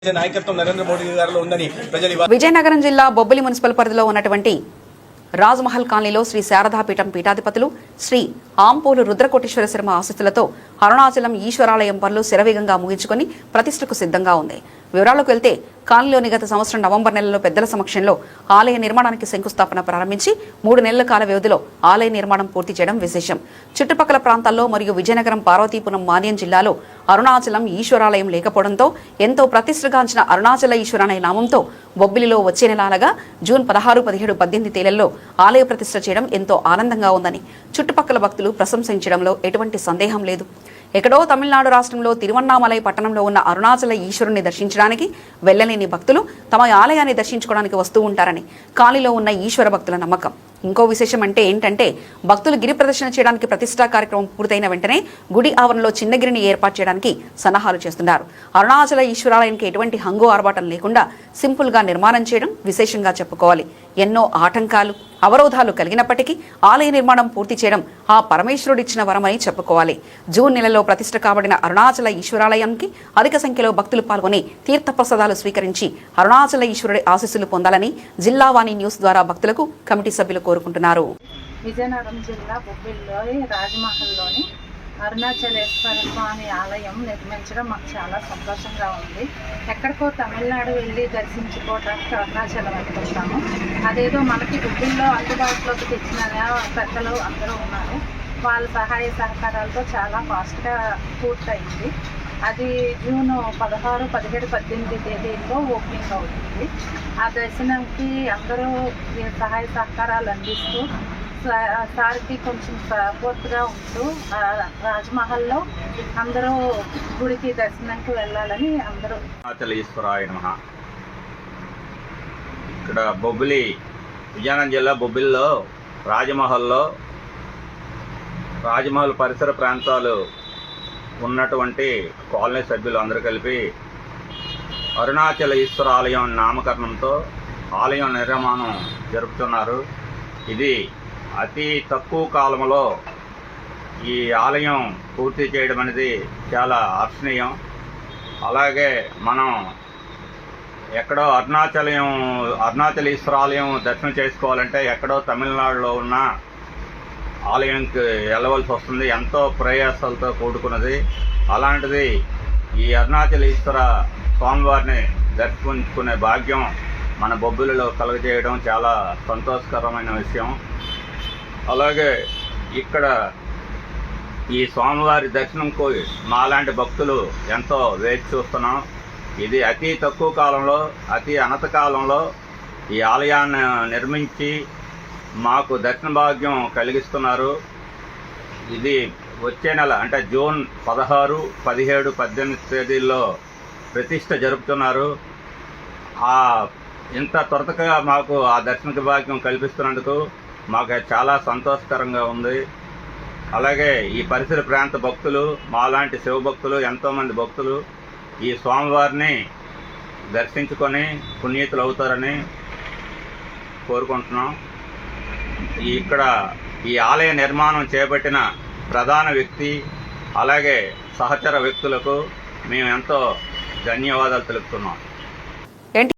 నాయకత్వం నరేంద్ర మోడీ గారిలో ఉందని ప్రజలు విజయనగరం జిల్లా బొబ్బిలి మున్సిపల్ పరిధిలో ఉన్నటువంటి రాజ్మహల్ కాలనీలో శ్రీ శారదాపీఠం పీఠాధిపతులు శ్రీ ఆంపోలు రుద్రకోటేశ్వర శర్మ ఆశీస్సులతో అరుణాచలం ఈశ్వరాలయం పనులు శరవేగంగా ముగించుకొని ప్రతిష్టకు సిద్ధంగా ఉంది. వివరాలకు వెళ్తే కాలనీలోని గత సంవత్సరం నవంబర్ నెలలో పెద్దల సమక్షంలో ఆలయ నిర్మాణానికి శంకుస్థాపన ప్రారంభించి 3 నెలల కాల వ్యవధిలో ఆలయ నిర్మాణం పూర్తి చేయడం విశేషం. చుట్టుపక్కల ప్రాంతాల్లో మరియు విజయనగరం పార్వతీపురం మాన్యం జిల్లాలో అరుణాచలం ఈశ్వరాలయం లేకపోవడంతో ఎంతో ప్రతిష్టగాంచిన అరుణాచల ఈశ్వరాలయ నామంతో బొబ్బిలిలో వచ్చే నెలగా జూన్ 16, 17, 18 తేదీల్లో ఆలయ ప్రతిష్ఠ చేయడం ఎంతో ఆనందంగా ఉందని చుట్టుపక్కల భక్తులు ప్రశంసించడంలో ఎటువంటి సందేహం లేదు. ఎక్కడో తమిళనాడు రాష్ట్రంలో తిరువన్నామలై పట్టణంలో ఉన్న అరుణాచల ఈశ్వరుని దర్శించడానికి వెళ్లలేని భక్తులు తమ ఆలయాన్ని దర్శించుకోవడానికి వస్తూ ఉంటారని కాలనీలో ఉన్న ఈశ్వర భక్తుల నమ్మకం. ఇంకో విశేషం అంటే భక్తులు గిరి ప్రదర్శన చేయడానికి ప్రతిష్టా కార్యక్రమం పూర్తయిన వెంటనే గుడి ఆవరణలో చిన్న గిరిని ఏర్పాటు చేయడానికి సన్నాహాలు చేస్తున్నారు. అరుణాచల ఈశ్వరాలయానికి ఎటువంటి హంగు ఆర్భాటం లేకుండా సింపుల్ గా నిర్మాణం చేయడం విశేషంగా చెప్పుకోవాలి. ఎన్నో ఆటంకాలు అవరోధాలు కలిగినప్పటికీ ఆలయ నిర్మాణం పూర్తి చేయడం ఆ పరమేశ్వరుడిచ్చిన వరమని చెప్పుకోవాలి. జూన్ నెలలో ప్రతిష్ఠ కాబడిన అరుణాచల ఈశ్వరాలయానికి అధిక సంఖ్యలో భక్తులు పాల్గొని తీర్థప్రసాదాలు స్వీకరించి అరుణాచల ఈశ్వరుడి ఆశీస్సులు పొందాలని జిల్లా వాణి న్యూస్ ద్వారా భక్తులకు కమిటీ సభ్యులు కోరుకుంటున్నారు. విజయనగరం జిల్లా బొబ్బిలిలోని రాజమహల్లోని అరుణాచలేశ్వర స్వామి ఆలయం నిర్మించడం మాకు చాలా సంతోషంగా ఉంది. ఎక్కడికో తమిళనాడు వెళ్ళి దర్శించుకోవడానికి అరుణాచలం వెళ్తున్నాము. అదేదో మనకి బొబ్బిల్లో అందుబాటులోకి తెచ్చిన పెద్దలు అందరూ ఉన్నారు. వాళ్ళ సహాయ సహకారాలతో చాలా ఫాస్ట్గా పూర్తయింది. అది జూన్ 16, 17, 18 తేదీల్లో ఓపెనింగ్ అవుతుంది. ఆ దర్శనంకి అందరూ సహాయ సహకారాలు అందిస్తూ సార్కి కొంచెం సపోర్ట్గా ఉంటూ రాజ్మహల్లో అందరూ గుడికి దర్శనానికి వెళ్ళాలని అందరూ. ఈశ్వరాయ నమః. ఇక్కడ బొబ్బిలి విజయనగరం జిల్లా బొబ్బిలిలో రాజమహల్ పరిసర ప్రాంతాలు ఉన్నటువంటి కాలనీ సభ్యులు అందరూ కలిపి అరుణాచల ఈశ్వర ఆలయం నామకరణంతో ఆలయం నిర్మాణం జరుపుతున్నారు. ఇది అతి తక్కువ కాలంలో ఈ ఆలయం పూర్తి చేయడం అనేది చాలా హర్షణీయం. అలాగే మనం ఎక్కడో అరుణాచల ఈశ్వర ఆలయం దర్శనం చేసుకోవాలంటే ఎక్కడో తమిళనాడులో ఉన్న ఆలయంకి వెళ్ళవలసి వస్తుంది. ఎంతో ప్రయాసాలతో కూడుకున్నది. అలాంటిది ఈ అరుణాచల ఈశ్వర స్వామివారిని దర్శించుకునే భాగ్యం మన బొబ్బిలిలో కలుగజేయడం చాలా సంతోషకరమైన విషయం. అలాగే ఇక్కడ ఈ స్వామివారి దర్శనంకు మాలాంటి భక్తులు ఎంతో వేచి చూస్తున్నాం. ఇది అతి తక్కువ కాలంలో, అతి అనత కాలంలో ఈ ఆలయాన్ని నిర్మించి మాకు దర్శన భాగ్యం కలిగిస్తున్నారు. ఇది వచ్చే నెల అంటే జూన్ 16, 17, 18 తేదీల్లో ప్రతిష్ఠ జరుపుతున్నారు. ఇంత త్వరగా మాకు ఆ దర్శన భాగ్యం కల్పిస్తున్నందుకు మాకు చాలా సంతోషకరంగా ఉంది. అలాగే ఈ పరిసర ప్రాంత భక్తులు, మాలాంటి శివభక్తులు, ఎంతోమంది భక్తులు ఈ స్వామివారిని దర్శించుకొని పునీతులు అవుతారని కోరుకుంటున్నాం. ఇక్కడ ఈ ఆలయ నిర్మాణం చేపట్టిన ప్రధాన వ్యక్తి అలాగే సహచర వ్యక్తులకు మేము ఎంతో ధన్యవాదాలు తెలుపుతున్నాం.